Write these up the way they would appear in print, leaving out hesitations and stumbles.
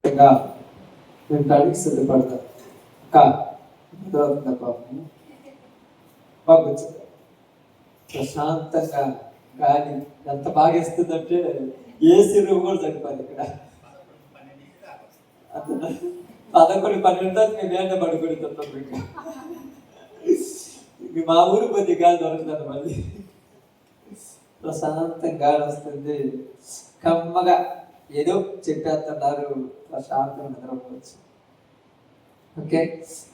మేము కాడికి సిద్ధపడతాం. అక్క పాపం బాగా వచ్చింది. ప్రశాంతంగా గాలి ఎంత బాగా ఇస్తుందంటే ఏసీ రూమ్ కూడా సరిపోదు. ఇక్కడ 11-12 దాకా మేము ఏంటో పడుకుంటున్నాం. మీకు మా ఊరు కొద్ది గాలి దొరుకుతుంది. మళ్ళీ ప్రశాంతంగా గాలి వస్తుంది. కమ్మగా ఏదో చెప్పేస్తున్నారు, ప్రశాంతంగా నిద్రపోవచ్చు. ఓకే,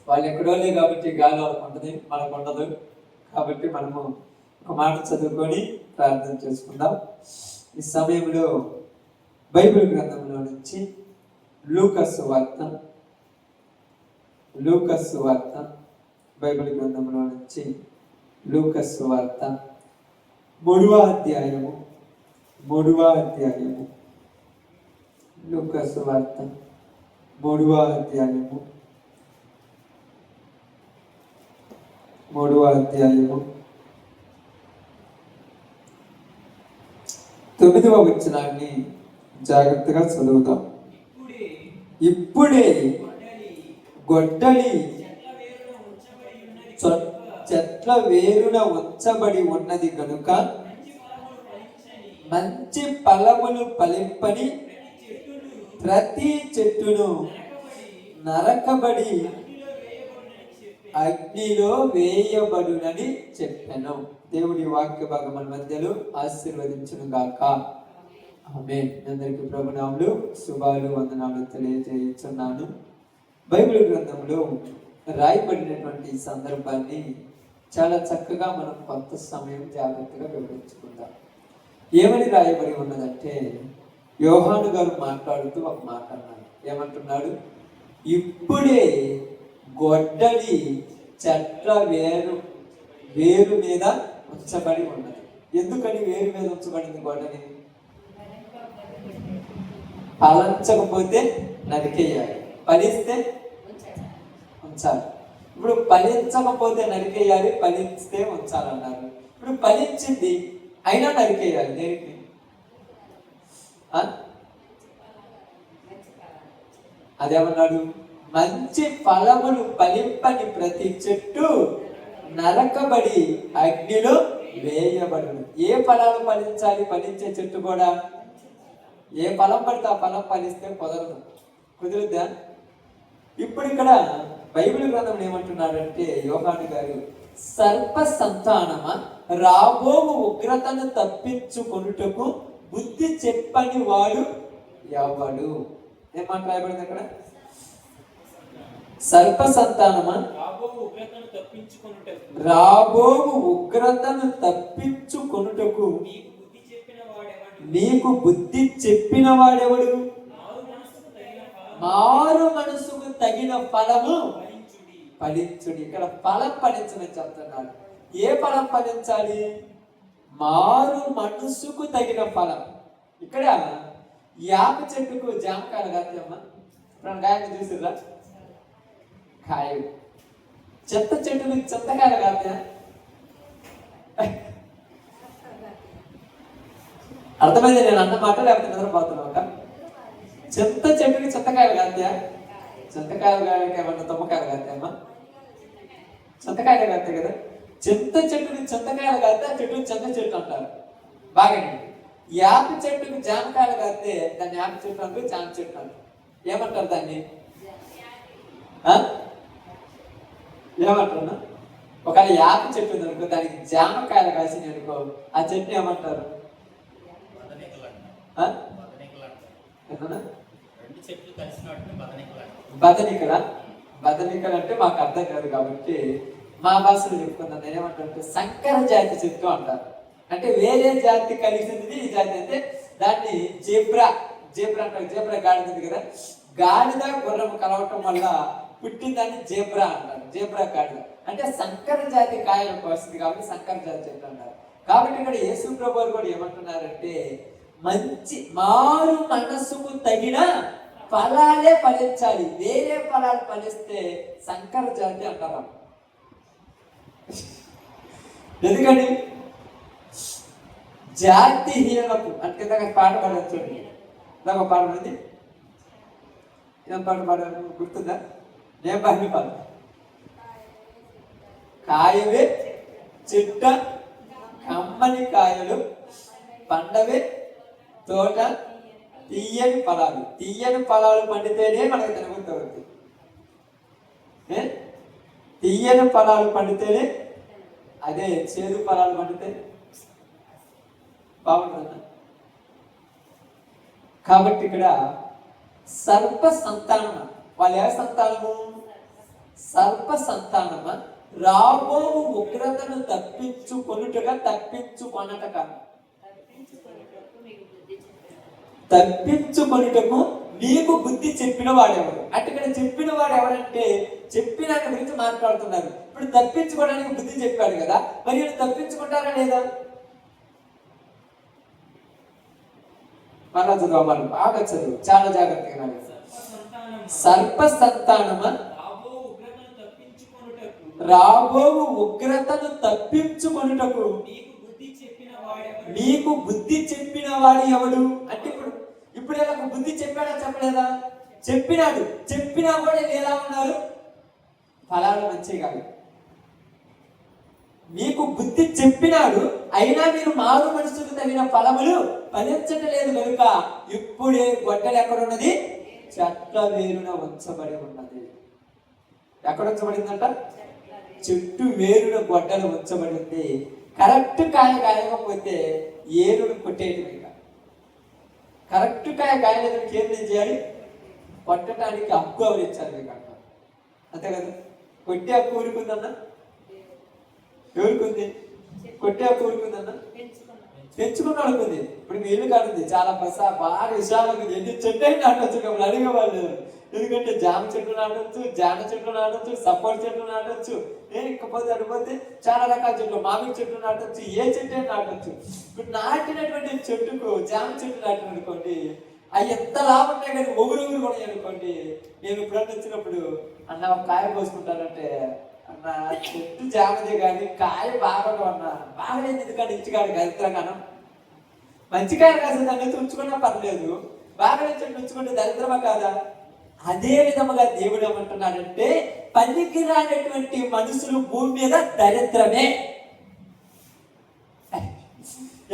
వాళ్ళు ఎక్కడోలే కాబట్టి గాలి వాళ్ళకు ఉంటుంది, మనకు ఉండదు. కాబట్టి మనము ఒక మాట చదువుకొని ప్రార్థన చేసుకుందాం. ఈ సమయంలో బైబిల్ గ్రంథంలో నుంచి లూకాసు వార్త బైబిల్ గ్రంథంలో నుంచి లూకాసు వార్త 3వ అధ్యాయము లూకాసు వార్త 3వ అధ్యాయము తొమ్మిదవ వచనాన్ని జాగ్రత్తగా చదువుతాం. ఇప్పుడే గొడ్డలి చెట్ల వేరున ఉంచబడి ఉన్నది కనుక మంచి ఫలములు ఫలింపని ప్రతి చెట్టును నరకబడి అగ్నిలో వేయబడునని చెప్పాను. దేవుడి వాక్య భాగం మన మధ్యలో ఆశీర్వదించును గాక. ఆమేన్. అందరికీ ప్రభునామములు శుభాలు వందనాలు తెలియజేస్తున్నాను. బైబిల్ గ్రంథంలో రాయబడినటువంటి సందర్భాన్ని చాలా చక్కగా మనం కొంత సమయం జాగ్రత్తగా వివరించుకుందాం. ఏమని రాయబడి ఉన్నదంటే, యోహాను గారు మాట్లాడుతూ ఒక మాట అన్నాడు. ఏమంటున్నాడు? ఇప్పుడే గొడ్డలి చెట్ల వేరు మీద ఉంచబడి ఉన్నది. ఎందుకని వేరు మీద ఉంచబడింది గొడ్డలి? ఫలించకపోతే నరికేయాలి, ఫలిస్తే ఉంచాలి. ఇప్పుడు ఫలించకపోతే నరికేయాలి, ఫలిస్తే ఉంచాలన్నారు. ఇప్పుడు ఫలించింది అయినా నరికేయాలి. దేనికి? అదేమన్నాడు? మంచి ఫలములు ఫలింపని ప్రతి చెట్టు నరకబడి అగ్నిలో వేయబడును. ఏ ఫలాలు ఫలించాలి? ఫలించే చెట్టు కూడా ఏ ఫలం పడితే ఆ ఫలం ఫలిస్తే కుదురుద్దా? ఇప్పుడు ఇక్కడ బైబిల్ గ్రంథం ఏమంటున్నాడంటే, యోహాను గారు, సర్ప సంతానమా, రాబోవు ఉగ్రతను తప్పించుకొనుటకు బుద్ధి చెప్పని వాడు ఎవడు? ఏమంట రాయబడింది అక్కడ? సర్ప సంతానమా, రాబోవు ఉగ్రతను తప్పించుకొనుటకు నీకు బుద్ధి చెప్పిన వాడెవడు? మారు మనసుకు తగిన ఫలము ఫలించుడి. ఇక్కడ ఫలం ఫలించమని చెప్తున్నాడు. ఏ ఫలం ఫలించాలి? మారు మనసుకు తగిన ఫలం. ఇక్కడ యాప చెట్టుకు జామకాయలు కాదమ్మా. ఇప్పుడు కాయలు చూసిర్రా? కాయలు. చెత్త చెట్టుకు చింతకాయలు కాదా? అర్థమైంది నేను అన్న మాట, లేకపోతే నిద్రపోతున్నావు? చింత చెట్టుకి చింతకాయలు కాదా? చింతకాయలు కాయలకి ఏమన్నా తుమ్మకాయలు కాదమ్మా? చింతకాయలు కాదు కదా. చింత చెట్టుకి చింతకాయలు కాదా, చెట్టుకి చింత చెట్టు అంటారు. బాగానే. యాప చెట్టుకి జామకాయలు కాస్తే దాన్ని యాప చెట్టు అంటూ జామ చెట్టు అంటారు. ఏమంటారు దాన్ని? ఏమంటారు? ఒకవేళ యాప చెట్టు ఉంది అనుకో, దానికి జామకాయలు కాసిన అనుకో, ఆ చెట్టు ఏమంటారు? బదనికలు అంటే మాకు అర్థం కాదు కాబట్టి మా భాషలో చెప్పుకున్నాను. నేనేమంటారంటే సంకర జాతి చెట్టు అంటారు. అంటే వేరే జాతి కలిసింది ఈ జాతి. అయితే దాన్ని జేబ్రా అంటారు. జేబ్రా గాడిద కదా, గాడిద గుర్రం కలవటం వల్ల పుట్టిందాన్ని జేబ్రా అంటారు. జేబ్రా గాడిద అంటే సంకర జాతి కాయలకు వస్తుంది కాబట్టి సంకర జాతి చెట్టు అంటారు. కాబట్టి ఇక్కడ యేసు ప్రభువు కూడా ఏమంటున్నారంటే, మంచి మారు మనస్సుకు తగిన ఫలాలే ఫలించాలి. వేరే ఫలాలు ఫలిస్తే సంకర జాతి అంటారు. ఎందుకని? జాతిహీనకు అంటే పాట పాడచ్చు. నాకు పాట పడింది. ఏం పాట పాడారు గుర్తుందా? నేను పాడిన పాట కాయవే చిట్ట కమ్మని కాయలు పండవే తోట తీయని ఫలాలు. తీయని ఫలాలు పండితేనే మనకు తినబుద్ధి అవుతుంది. తీయని ఫలాలు పండితేనే, అదే చేదు ఫలాలు పండితే బాగుంటుందా? కాబట్టి ఇక్కడ సర్ప సంతానమ, వాళ్ళు ఏ సంతానము? సర్ప సంతానమ రాబో ఉగ్రతను తప్పించుకొనుటగా తప్పించుకొనుటకు నీకు బుద్ధి చెప్పిన వాడెవరు అంటే ఇక్కడ చెప్పిన వాడు ఎవరంటే చెప్పిన గురించి మాట్లాడుతున్నారు. ఇప్పుడు తప్పించుకోవడానికి బుద్ధి చెప్పాడు కదా, మరి వీళ్ళు తప్పించుకుంటారా లేదా? మళ్ళా చదువు, మనం బాగా చదువు, చాలా జాగ్రత్తగా. సర్ప సంతానమ రాబో ఉగ్రతను తప్పించుకొనుటకు నీకు బుద్ధి చెప్పిన వాడు ఎవడు అంటే ఇప్పుడు ఇలా బుద్ధి చెప్పాడా చెప్పలేదా? చెప్పినాడు. చెప్పినా కూడా ఎలా ఉన్నారు? ఫలాలు మంచి కాదు. మీకు బుద్ధి చెప్పినాడు, అయినా మీరు మారు మనసుకు తగిన ఫలములు ఫలించటలేదు కనుక ఇప్పుడే గొడ్డలు ఎక్కడున్నది? చెట్ల వేరున ఉంచబడి ఉన్నది. ఎక్కడ ఉంచబడిందంట? చెట్టు వేరున గొడ్డలు ఉంచబడింది. కరెక్ట్ కాయ కాయకపోతే ఏరును కొట్టేయటమే. కరెక్ట్ కాయ కాయలేదని ఏం చేయాలి? కొట్టడానికి హక్కు అవరించాలి మీకు అంట. అంతే కదా? కొట్టే హక్కు ఊరుకుందన్నా? ఎవరుకుంది? కొట్టే హక్కు ఊరుకుందన్నా? పెంచుకున్న అనుకుంది. ఇప్పుడు మీ ఇల్లు కాడుంది, చాలా బాగా విశాలంగా ఎన్ని చెట్టు అయినా నాటొచ్చు. కాబట్టి అడిగేవాళ్ళు, ఎందుకంటే జామ చెట్లు నాటొచ్చు, జామ చెట్లు నాటొచ్చు, సపోర్ట్ చెట్లు నాటొచ్చు, ఇకపోతే అడిగిపోతే చాలా రకాల చెట్లు, మామిడి చెట్లు నాటొచ్చు, ఏ చెట్టు అయినా నాటొచ్చు. ఇప్పుడు నాటినటువంటి చెట్టుకు జామ చెట్టు నాటిన అనుకోండి, అవి ఎంత లాభం ఉన్నాయి కానీ ఒగురు కూడా అనుకోండి. నేను ఇప్పుడంతా వచ్చినప్పుడు అన్న ఒక కాయ కోసుకుంటానంటే, అన్న చెట్టు జామదే కానీ కాయ బాగా అన్నా బాగలేదు, ఎందుకంటే ఇచ్చికాడు దరిద్రంగానం. మంచి కాయ కాదు, దాన్ని ఉంచుకున్నా పర్లేదు, బాగా చెట్టు ఉంచుకుంటే దరిద్రమా కాదా? అదే విధముగా దేవుడు ఏమంటున్నాడంటే పనికి రానటువంటి మనుషులు భూమి మీద దరిద్రమే.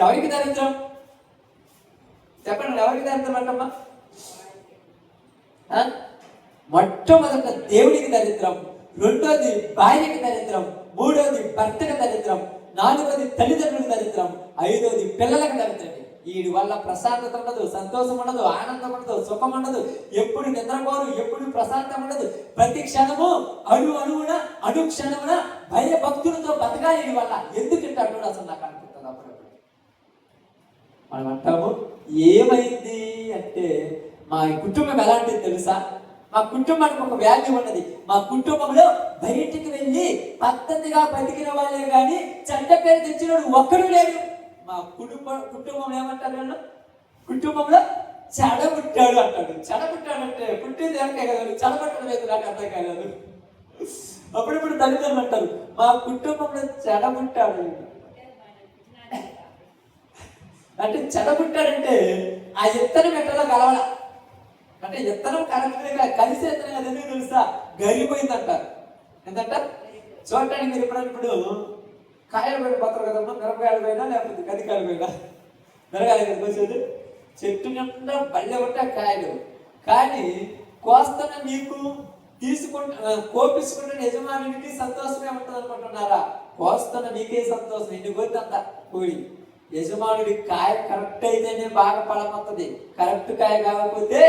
ఎవరికి దరిద్రం చెప్పండి? ఎవరికి దరిద్రం అంటమ్మా? మొట్టమొదట దేవుడికి దరిద్రం, రెండోది భార్యకి దరిద్రం, మూడోది భర్తకి దరిద్రం, నాలుగోది తల్లిదండ్రులకు దరిద్రం, ఐదోది పిల్లలకు దరిద్రం. వీడి వల్ల ప్రశాంతత ఉండదు, సంతోషం ఉండదు, ఆనందం ఉండదు, సుఖం ఉండదు, ఎప్పుడు నిద్రపోరు, ఎప్పుడు ప్రశాంతం ఉండదు. ప్రతి క్షణము అనుక్షణమున భయభక్తులతో బతకాలి వీడి వల్ల. ఎందుకంటే అప్పుడు అసలు నాకు అనిపిస్తుంది అప్పుడప్పుడు. మనం అంటాము ఏమైంది అంటే, మా కుటుంబం ఎలాంటిది తెలుసా? మా కుటుంబానికి ఒక వాల్యూ ఉన్నది. మా కుటుంబంలో బయటికి వెళ్ళి పద్ధతిగా బతికిన వాళ్ళే కానీ చెడ్డ పేరు తెచ్చినోడు ఒక్కడు లేడు. మా కుటుంబం ఏమంటారు? కుటుంబంలో చెడబుట్టాడు అంటాడు. చెడబుట్టాడంటే పుట్టింది ఎవరికే కదా, చెడబుట్టడం లేదు, నాకు అర్థం కాలేదు. అప్పుడప్పుడు తల్లిదండ్రులు అంటారు మా కుటుంబంలో చెడబుట్టాడు అంటే. చెడబుట్టాడంటే ఆ ఇత్తనం ఎట్టలో కలవాల అంటే, ఇత్తనం కరెక్ట్గా కలిసి ఎత్తనం కదా, ఎందుకు తెలుసా? గరిపోయిందంటారు. ఎందుకంట చూడటానికి మీరు ఇప్పుడు కాయలు పోయిన పోతారు కదమ్మా, మిరపకాయలు పోయినా లేకపోతే గదికాయలు పోయినా, మిరగాయలు కోసేది చెట్టు నిండా బల్లె ఉంటే కాయలు, కానీ కోస్తున్న మీకు కోపించుకుంటున్న యజమానికి సంతోషమే ఉంటుంది అనుకుంటున్నారా? కోస్తున్న మీకే సంతోషం, ఎన్ని పోతే అంత కూడి. యజమానుడి కాయ కరెక్ట్ అయితేనే బాగా ఫలం వస్తుంది, కరెక్ట్ కాయ కాకపోతే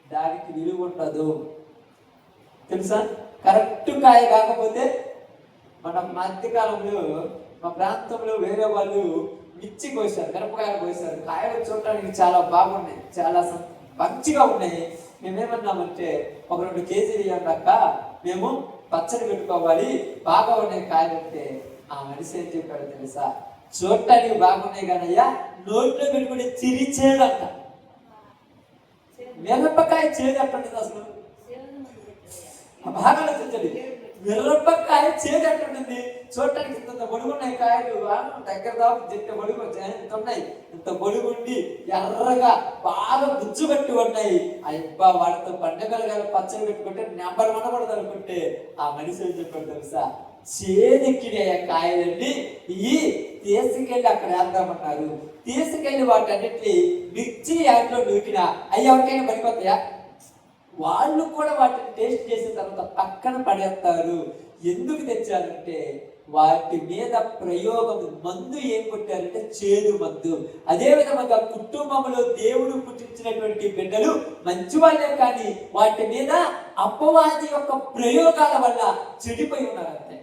దానికి విలువ ఉండదు. తెలుసా? కరెక్ట్ కాయ కాకపోతే మన మధ్యకాలంలో మా ప్రాంతంలో వేరే వాళ్ళు మిర్చి కోసారు, మిరపకాయలు కోసారు. కాయలు చూడటానికి చాలా బాగున్నాయి, చాలా మంచిగా ఉన్నాయి. మేమేమన్నామంటే ఒక 2 కేజీలు ఇవ్వండి, మేము పచ్చడి పెట్టుకోవాలి, బాగా ఉన్నాయి కాయలు అంటే. ఆ మనిషి ఏం చెప్పాడు తెలుసా? చూడటానికి బాగున్నాయి కానయ్యా, నోట్లో పెట్టుకుని చిరిచేదంట. మిరపకాయ చేదు ఎట్లుంటుంది అసలు? బాగా నచ్చింది. మిరపకాయ చేదు ఎట్టుంటుంది, చూడటానికి ఇంత పొడుగున్నాయి కాయలు, దగ్గర దాపు చెట్టు పొడుగు ఇంత ఉన్నాయి, ఇంత పొడుగుండి ఎర్రగా బాగా గుజ్జు పెట్టి ఉన్నాయి. అబ్బా వాటితో పండుగలు పచ్చడి పెట్టుకుంటే నెంబర్ వనబడదు అనుకుంటే ఆ మనిషి ఏం చెప్పాడు తెలుసా, చేదెక్కినాయి కాయలన్నీ ఇవి తీసుకెళ్ళి అక్కడ వేద్దామన్నారు. తీసుకెళ్ళి వాటన్నిటిని మిర్చి యాడ్లో నూకినా అవి ఎవరికైనా పడిపోతాయా? వాళ్ళు కూడా వాటిని టేస్ట్ చేసిన తర్వాత పక్కన పడేస్తారు. ఎందుకు తెచ్చారంటే వాటి మీద ప్రయోగం మందు ఏం కొట్టారంటే చేదు మందు. అదే విధంగా కుటుంబంలో దేవుడు పుట్టించినటువంటి బిడ్డలు మంచి వాళ్ళే, కానీ వాటి మీద అపవాది యొక్క ప్రయోగాల వల్ల చెడిపోయి ఉన్నారంటే.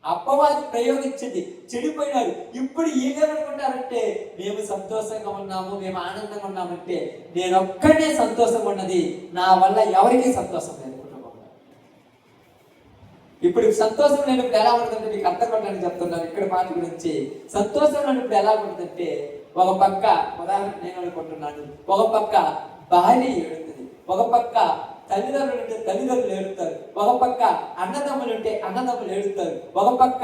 అపవాది ప్రయోగించింది, చెడిపోయినారు. ఇప్పుడు ఏమనుకుంటారంటే మేము సంతోషంగా ఉన్నాము, మేము ఆనందంగా ఉన్నామంటే నేను ఒక్కడే సంతోషంగా ఉన్నది, నా వల్ల ఎవరికీ సంతోషం లేదు కుటుంబంలో. ఇప్పుడు సంతోషం లేనప్పుడు ఎలా ఉంటుందంటే మీకు అర్థం కావడానికి చెప్తున్నాను ఇక్కడ మాట గురించి. సంతోషం లేనప్పుడు ఎలా ఉంటుందంటే ఒక పక్క ఉదాహరణ నేను అనుకుంటున్నాను, ఒక పక్క భార్య ఏడుతుంది, ఒక పక్క తల్లిదండ్రులు ఉంటే తల్లిదండ్రులు ఏడుతారు, ఒక పక్క అన్నదమ్ములు ఉంటే అన్నదమ్ములు ఏడుతారు, ఒక పక్క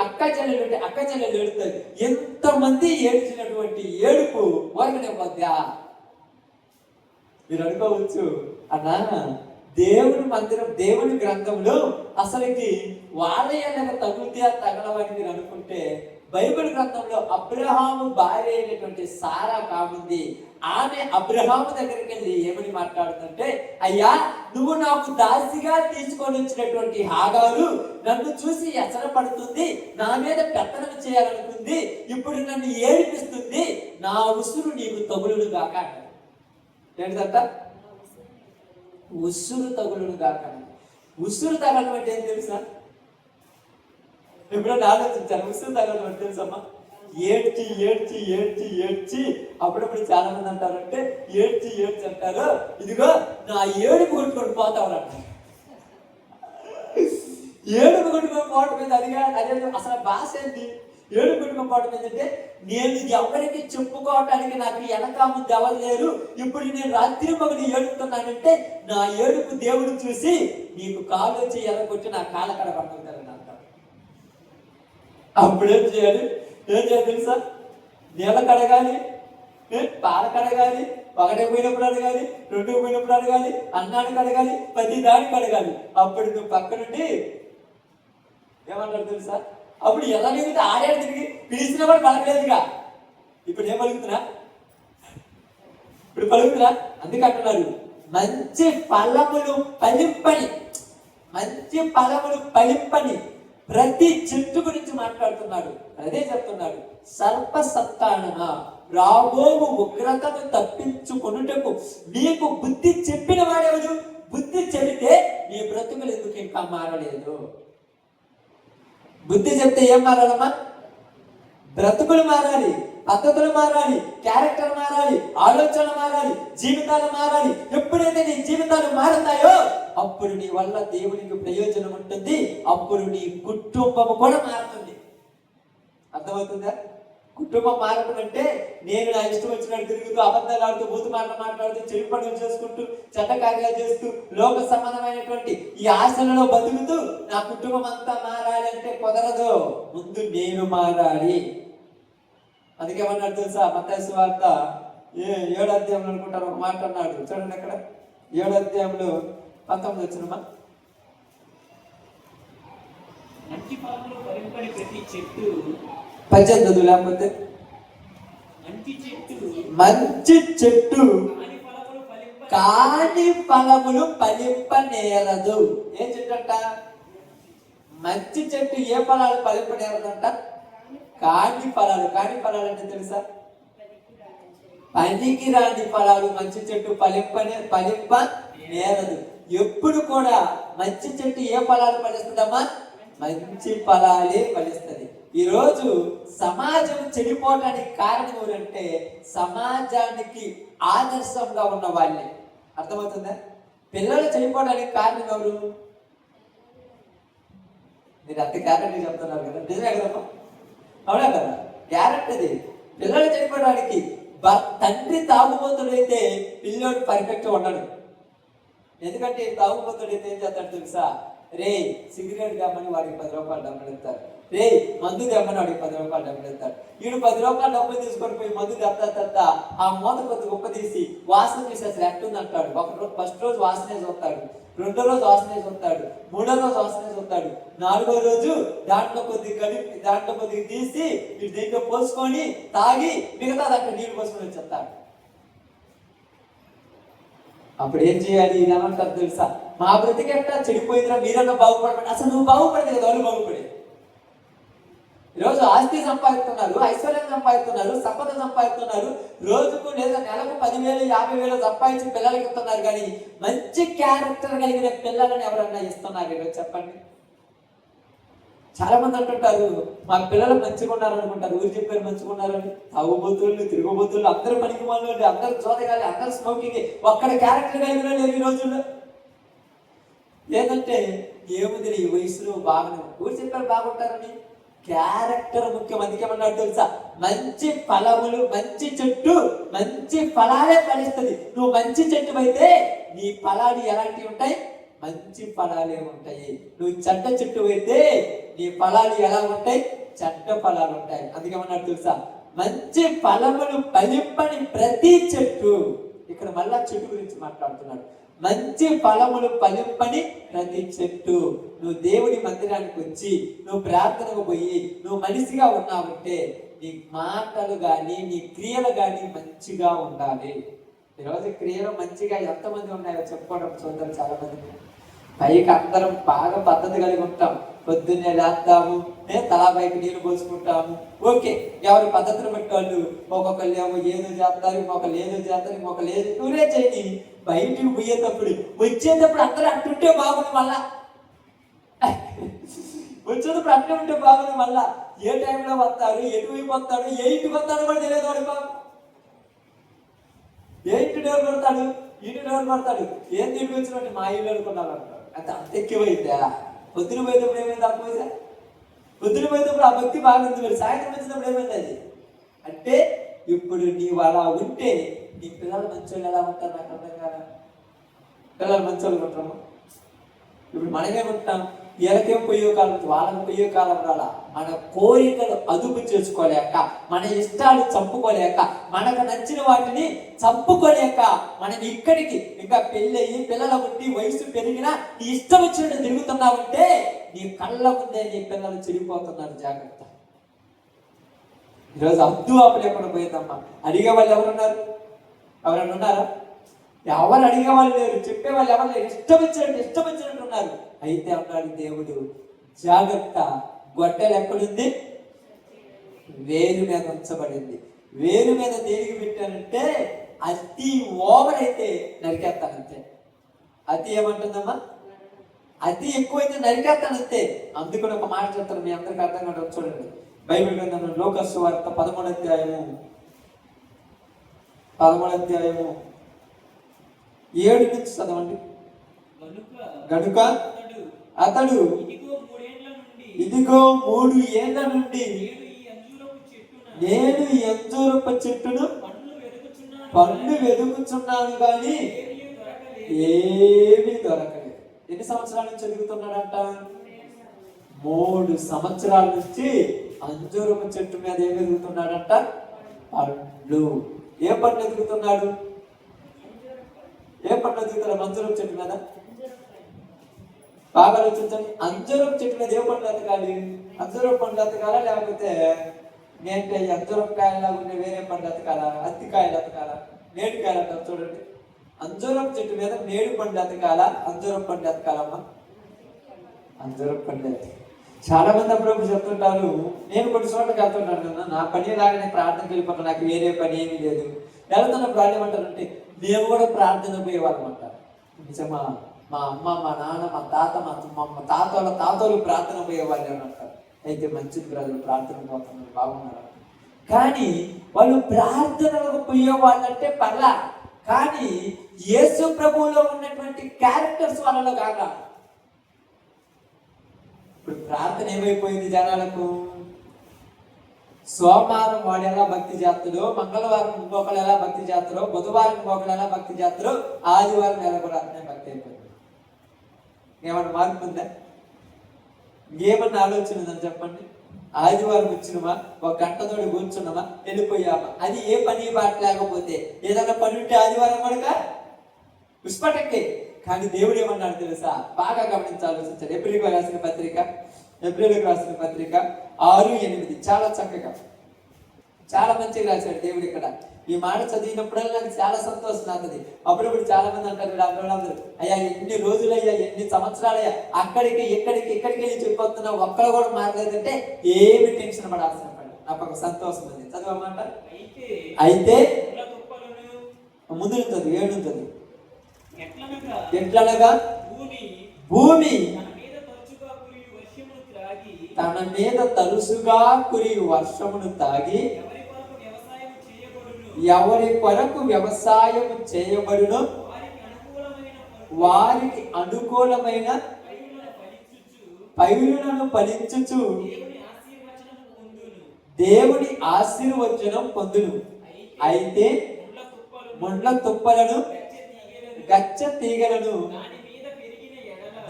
అక్క చెల్లెలు ఉంటే అక్క చెల్లెలు ఏడుతారు. ఎంతమంది ఏడ్చినటువంటి ఏడుపు ఊరకనే పోద్దా? మీరు అనుకోవచ్చు, అన్నా దేవుని మందిరం దేవుని గ్రంథంలో అసలుకి వాలయాలకు తగులుతే తగలవని మీరు అనుకుంటే బైబిల్ గ్రంథంలో అబ్రహాము భార్య అయినటువంటి సారా కాముంది. ఆమె అబ్రహాము దగ్గరికి వెళ్ళి ఏమని మాట్లాడుతుంటే, అయ్యా నువ్వు నాకు దాసిగా తీసుకొని వచ్చినటువంటి హాగారు నన్ను చూసి ఎసర పడుతుంది, నా మీద పెత్తనం చేయాలనుకుంది, ఇప్పుడు నన్ను ఏడిపిస్తుంది, నా ఉసురు నీకు తగులును గాక. ఏంటంట? ఉసురు తగులును గాక. ఉసురు తగలడం అంటే ఏం తెలుసా? ఎప్పుడైనా ఆలోచించాను ఉసురు తగలడం అంటే తెలుసమ్మా? ఏడ్చి ఏడ్చి ఏడ్చి ఏడ్చి అప్పుడప్పుడు చాలా మంది అంటారంటే ఏడ్చి ఏడ్చి అంటారు, ఇదిగో నా ఏడుపు కొట్టుకొని పోతావు అంటారు. ఏడుపు కొట్టుకొని పోవటం మీద అదే అసలు భాష ఏంటి? ఏడుపు కొట్టుకొని పోవటం ఏంటంటే నేను ఎవరికి చెప్పుకోవటానికి నాకు వెనక ముందు ఎవరు లేరు, ఇప్పుడు నేను రాత్రి పగలు ఏడుతున్నానంటే నా ఏడుపు దేవుడు చూసి నీకు కాలు వచ్చి ఎలగొట్టి నా కాళ్ళ కడ పడుతుంటారని అంటారు. అప్పుడేం చేయాలి? ఏం చేయాలి తెలుసా? నీళ్ళ కడగాలి, పాల కడగాలి, ఒకటే పోయినప్పుడు అడగాలి, రెండు పోయినప్పుడు అడగాలి, అన్నానికి అడగాలి, ప్రతి దానికి అడగాలి. అప్పుడు నువ్వు పక్క నుండి ఏమంటారు తెలుసా? అప్పుడు ఎలా తిరిగితే ఆడేడు తిరిగి పిలిచిన కూడా పలకలేదుగా. ఇప్పుడు ఏం పలుకుతున్నా? ఇప్పుడు పలుకుతున్నా. అందుకంటున్నారు మంచి ఫలములు ఫలింపని, మంచి ఫలములు ఫలింపని ప్రతి చెట్టు గురించి మాట్లాడుతున్నాడు. అదే చెప్తున్నాడు, సర్పసత్తానమా రాబోవు ఉగ్రతను తప్పించుకొనుటకు నీకు బుద్ధి చెప్పిన వాడెవడు? బుద్ధి చెబితే నీ బ్రతుకులు ఎందుకు ఇంకా మారలేదు? బుద్ధి చెప్తే ఏం మారాలమ్మా? బ్రతుకులు మారాలి, పద్ధతులు మారాలి, క్యారెక్టర్ మారాలి, ఆలోచన మారాలి, జీవితాలు మారాలి. ఎప్పుడైతే నీ జీవితాలు మారుతాయో అప్పుడు నీ వల్ల దేవునికి ప్రయోజనం ఉంటుంది, అప్పుడు నీ కుటుంబం కూడా మారుతుంది. అర్థమవుతుందా? కుటుంబం మారటం అంటే నేను నా ఇష్టం వచ్చినట్టు తిరుగుతూ అబద్ధాలు ఆడుతూ బూతు మాటలు మాట్లాడుతూ చెడు పనులు చేసుకుంటూ చెడ్డ కార్యాలు చేస్తూ లోక సంబంధమైనటువంటి ఈ ఆశలలో బతుకుతూ నా కుటుంబం అంతా మారాలి అంటే కుదరదు. ముందు నేను మారాలి. అందుకేమన్నాడు తెలుసా? మత్తయి సువార్త 7వ అధ్యాయంలో అనుకుంటారు ఒక మాట అన్నాడు, చూడండి అక్కడ 7వ అధ్యాయంలో 19 వచ్చినమా? మంచి ఫలములు ఫలింపని ప్రతి చెట్టు, 18 లేకపోతే మంచి చెట్టు కాని ఫలములు ఫలింపనేరదు. ఏం చెట్టు అంట? మంచి చెట్టు ఏ ఫలాలు ఫలింపనేరదంట? కాని ఫలాలు. కాని ఫలాలు అంటే తెలుసా? పనికి రాని ఫలాలు మంచి చెట్టు ఫలింపనేరదు. ఎప్పుడు కూడా మంచి చెట్టు ఏ ఫలాలు ఫలిస్తుందమ్మా? మంచి ఫలాలే ఫలిస్తుంది. ఈరోజు సమాజం చెడిపోవడానికి కారణం ఎవరంటే సమాజానికి ఆదర్శంగా ఉన్న వాళ్ళే. అర్థమవుతుందా? పిల్లలు చెడిపోవడానికి కారణం ఎవరు? మీరు అంత గ్యారెంటీ చెప్తున్నారు కదా, నిజమే కదమ్మా? అవునా కదా? గ్యారెంటీ అది. పిల్లలు చెడిపోవడానికి తండ్రి తాగుబోతుడైతే పిల్లోడు పర్ఫెక్ట్ ఉండడు. ఎందుకంటే తాగుబోతుడైతే ఏం చేస్తాడు తెలుసా? రే సిగరెట్ దమ్మని వాడికి 10 రూపాయలు డబ్బులు ఇస్తారు, రే మందు దమ్మని వాడికి 10 రూపాయలు డబ్బులు ఇస్తారు. వీడు 10 రూపాయలు డబ్బులు తీసుకొని పోయి మందు తెత్తా ఆ మూత కొద్ది గొప్ప తీసి వాసన చూసి అసలు ఎట్టుంది అంటాడు. ఫస్ట్ రోజు వాసనే చూస్తాడు, రెండో రోజు వాసనే చూస్తాడు, మూడో రోజు వాసనే చూస్తాడు, నాలుగో రోజు దాంట్లో కొద్దిగా తీసి వీడు దీంట్లో పోసుకొని తాగి మిగతా దాంట్లో నీళ్ళు పోసుకొని వచ్చేస్తాడు. అప్పుడు ఏం చేయాలి? ఏమంటారు తెలుసా? మా బ్రతికెట్టా చెడిపోయిందిరా, మీరన్నా బాగుపడమంటే అసలు నువ్వు బాగుపడేది కదా, వాళ్ళు బాగుపడేది. ఈరోజు ఆస్తి సంపాదిస్తున్నారు, ఐశ్వర్యం సంపాదిస్తున్నారు, సంపద సంపాదిస్తున్నారు, రోజుకు లేదా నెలకు 10,000 50,000 సంపాదించి పిల్లలకి ఇస్తున్నారు. కానీ మంచి క్యారెక్టర్ కలిగిన పిల్లలని ఎవరన్నా ఇస్తున్నారు ఈరోజు చెప్పండి? చాలా మంది అంటుంటారు మా పిల్లలు మంచిగా ఉన్నారు అనుకుంటారు. ఊరు చెప్పారు మంచిగా ఉన్నారని. తాగుబోతులు, తిరుగుబోతులు, అందరూ పనికి వాళ్ళు, అందరూ జోదగాలి, అందరూ స్మోకింగ్, ఒక్కడ క్యారెక్టర్ కలిగిన లేరు ఈ రోజుల్లో. ఏంటంటే ఏముంది ఈ వయసులో బాగానే ఊరు చెప్పారు బాగుంటారని. క్యారెక్టర్ ముఖ్యం. అందుకే ఏమన్నాడు తెలుసా? మంచి ఫలములు, మంచి చెట్టు మంచి ఫలాలే ఫలిస్తుంది. నువ్వు మంచి చెట్టు అయితే నీ ఫలాలు ఎలాంటివి ఉంటాయి? మంచి ఫలాలే ఉంటాయి. నువ్వు చెడ్డ చెట్టు అయితే నీ ఫలాలు ఎలా ఉంటాయి? చెడ్డ ఫలాలు ఉంటాయి. అందుకే ఏమన్నాడు తెలుసా? మంచి ఫలములు ఫలింపని ప్రతి చెట్టు. ఇక్కడ మళ్ళా చెట్టు గురించి మాట్లాడుతున్నాడు. మంచి ఫలములు ఫలింపని ప్రతి చెట్టు. నువ్వు దేవుడి మందిరానికి వచ్చి నువ్వు ప్రార్థనకు పోయి నువ్వు మనిషిగా ఉన్నావంటే నీ మాటలు కానీ నీ క్రియలు కానీ మంచిగా ఉండాలి. ఈరోజు క్రియలు మంచిగా ఎంతమంది ఉన్నాయో చెప్పుకోవడం చూద్దాం. చాలా మంది పైకి అందరం బాగా పద్ధతి కలిగి ఉంటాం. పొద్దున్నే లేస్తాము, తలా పైకి నీళ్ళు పోసుకుంటాము. ఓకే, ఎవరి పద్ధతులు బట్టి వాళ్ళు ఒక్కొక్కళ్ళు ఏమో ఏదో చేస్తారు, ఇంకొకళ్ళు ఏదో చేస్తారు, ఇంకొకళ్ళు ఏదో టూరే చేయని. బయటికి పోయేటప్పుడు వచ్చేటప్పుడు అందరూ అంటుంటే బాగుంది. మళ్ళా వచ్చేటప్పుడు అంటూ ఉంటే బాగుంది. మళ్ళా ఏ టైంలో వస్తారు, ఎటువైపు వస్తాడు, ఏ ఇంటికి వస్తాడు కూడా తెలియదు వాడి బాబు. ఏ ఇంటి డోర్ కొడతాడు, ఇంటి డోర్ కొడతాడు, ఏం తిరిగి వచ్చినట్టు మా ఇల్లు అనుకున్నాడు అంటాడు. అంత ఎక్కువైందా? పొద్దున పోయేటప్పుడు ఏమైంది? అపోయిసా పొద్దున పోయేటప్పుడు ఆ భక్తి బాగుంది, మరి సాయంత్రం వచ్చినప్పుడు ఏమైంది అది? అంటే ఇప్పుడు నీవు అలా ఉంటే నీ పిల్లలు మంచోళ్ళు ఎలా ఉంటారు? నాకు అర్థం కాదా? పిల్లలు మంచోళ్ళు ఉంటాము. ఇప్పుడు మనమేమంటాం? వీళ్ళకేం పొయ్యో కాలం, వాళ్ళకి పొయ్యో కాలం రాలా. మన కోరికలు అదుపు చేసుకోలేక, మన ఇష్టాలు చంపుకోలేక, మనకు నచ్చిన వాటిని చంపుకోలేక మనం ఇక్కడికి ఇంకా పెళ్ళయి పిల్లల ఉండి వయసు పెరిగినా నీ ఇష్టం వచ్చినట్టు తిరుగుతున్నావంటే నీ కళ్ళ ముందే నీ పిల్లలు చెడిపోతున్నారు. జాగ్రత్త. ఈరోజు అద్దు ఆపు లేకుండా పోయిందమ్మా. అడిగే వాళ్ళు ఎవరున్నారు? ఎవరన్నా ఉన్నారా? ఎవరు అడిగే వాళ్ళు లేరు, చెప్పేవాళ్ళు ఎవరు లేరు. ఇష్టం వచ్చినట్టు ఉన్నారు. అయితే అన్నాడు దేవుడు, జాగ్రత్త, గొడ్డలు ఎక్కడుంది? వేరు మీద ఉంచబడింది. వేరు మీద దేనికి పెట్టానంటే అతి ఓవర్ అయితే నరికేస్తానంతే. అతి ఏమంటుందమ్మా? అతి ఎక్కువైతే నరికేస్తానంతే. అందుకని ఒక మాట చెప్తాను, మీ అందరికీ అర్థం కావడం. చూడండి, బైబిల్ గ్రంథంలో లూకా సువార్త 13వ అధ్యాయము 7 నుంచి చదవండి. గనుక అతడు ఇదిగో 3 ఏళ్ల నుండి నేను ఈ అంజూరపు చెట్టును పండ్లు వెతుకుచున్నాను కానీ ఏమీ దొరకలేదు. ఎన్ని సంవత్సరాల నుంచి ఎదుగుతున్నాడంట? 3 సంవత్సరాల నుంచి అంజూరపు చెట్టు మీద ఏం ఎదుగుతున్నాడంట? పండ్లు. ఏ పండ్లు ఎదుగుతున్నాడు? ఏ పండ్లు ఎదుగుతాడు? అంజూరపు చెట్టు మీద. బాగా ఆలోచించండి. అంజూరపు చెట్టు మీద ఏ పండ్లు ఎతకాలి? అంజూరపు పండ్లు ఎతకాలా, లేకపోతే నేంటే అంజూరపు కాయలా ఉండే వేరే పండ్లు ఎతకాలా? అత్తికాయలు ఎతకాలా? నేడుకాయలు అంటారు చూడండి. అంజూరపు చెట్టు మీద నేడు పండ్లు ఎతకాలా, అంజూరపు పండ్లు ఎతకాలమ్మా? అంజూరపు పండ్లు ఎతకాలి. చాలా మంది అప్పుడప్పుడు చెప్తుంటారు, నేను కొన్ని చోట్లకి వెళ్తుంటాను కదా, నా పని లాగానే ప్రార్థనకి వెళ్ళిపోతాను, నాకు వేరే పని ఏమీ లేదు. వెళ్తున్నప్పుడు వాళ్ళు ఏమంటారంటే మేము కూడా ప్రార్థన పోయేవాళ్ళం అంటారు. నిజమా? మా అమ్మ, మా నాన్న, మా తాత, మా తాతలు ప్రార్థన పోయేవాళ్ళు అని అంటారు. అయితే మంచిది బ్రదర్, ప్రార్థన పోతున్నారు, బాగున్నారు. కానీ వాళ్ళు ప్రార్థనలకు పోయేవాళ్ళంటే పర్లా, కానీ యేసు ప్రభువులో ఉన్నటువంటి క్యారెక్టర్స్ వాళ్ళలో కాగా. ఇప్పుడు ప్రార్థన ఏమైపోయింది జనాలకు? సోమవారం వాడు ఎలా భక్తి చేస్తాడో, మంగళవారం ఇంకొకరు ఎలా భక్తి చేస్తారో, బుధవారం ఇంకొకరు ఎలా భక్తి చేస్తారో, ఆదివారం ఎలా కూడా అట్నే భక్తి అయిపోయింది. ఏమన్నా మార్పు ఉందా? ఏమన్నా ఆలోచన ఉందని చెప్పండి. ఆదివారం వచ్చినమా, ఒక గంటతోటి కూర్చున్నామా, వెళ్ళిపోయామా, అది ఏ పని బాట లేకపోతే ఏదైనా పని ఉంటే ఆదివారం కనుక పుష్పటక్కే. కానీ దేవుడు ఏమన్నాడు తెలుసా? బాగా గమనించాల్సింది. ఏప్రిల్కి రాసిన పత్రిక 6:8 చాలా చక్కగా, చాలా మంచిగా రాశాడు దేవుడు ఇక్కడ. ఈ మాట చదివినప్పుడల్లా నాకు చాలా సంతోషం అవుతుంది. అప్పుడప్పుడు చాలా మంది అంటారు, అందరూ అయ్యా ఎన్ని రోజులయ్యా, ఎన్ని సంవత్సరాలయ్యా, అక్కడికి ఇక్కడికి వెళ్ళి చెప్పొస్తున్నా, ఒక్కరు కూడా మాట్లాడదంటే ఏమి టెన్షన్ పడాల్సిన పని. నాకు ఒక సంతోషం ఉంది. చదవమాట. అయితే ముందు ఉంటుంది 7 ఉంటుంది. ఎట్లనగా భూమి తన మీద తలుసుగా కురియు వర్షమును తాగి ఎవరి కొరకు వ్యవసాయం చేయబడును వారికి అనుకూలమైన పైరులను ఫలించుచు దేవుని ఆశీర్వచనం పొందును. అయితే ముండ్ల తుప్పలను గచ్చ తీగలను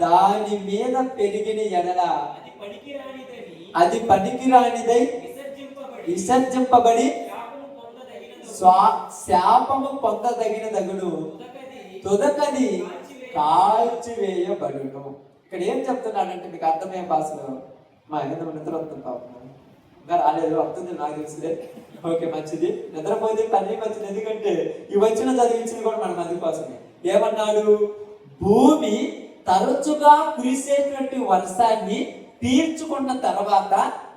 దాని మీద పెరిగిన ఎడల అది పనికిరానిదై విసర్జింపబడి శాపము పొందదగినదగును, తుదకది కాల్చివేయబడును. ఇక్కడ ఏం చెప్తున్నాడంటే మీకు అర్థమయ్యే భాషలో, మా నిద్ర వస్తుంది పాపం, ఇంకా రాలేదు, వస్తుంది నాకు తెలిసిదే. ఓకే, మంచిది. నిద్రపోతే పని మంచిది. ఎందుకంటే ఈ వచ్చిన చదివించింది కూడా మన మంది కోసమే. ఏమన్నాడు? భూమి తరచుగా కురిసేటువంటి వర్షాన్ని తీర్చుకున్న తర్వాత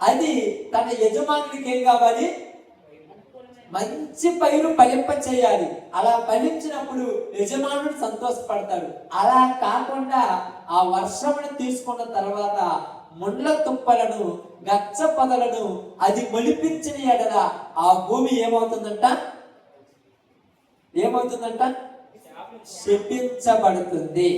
అది తన యజమానికి ఏం కావాలి? మంచి పైరు ఫలింప చేయాలి. అలా ఫలించినప్పుడు యజమానుడు సంతోషపడతాడు. అలా కాకుండా ఆ వర్షమును తీసుకున్న తర్వాత ముండ్ల తుప్పలను గచ్చ పొదలను అది మొలిపించిన ఎడల ఆ భూమి ఏమవుతుందంట? శపించబడుతుంది.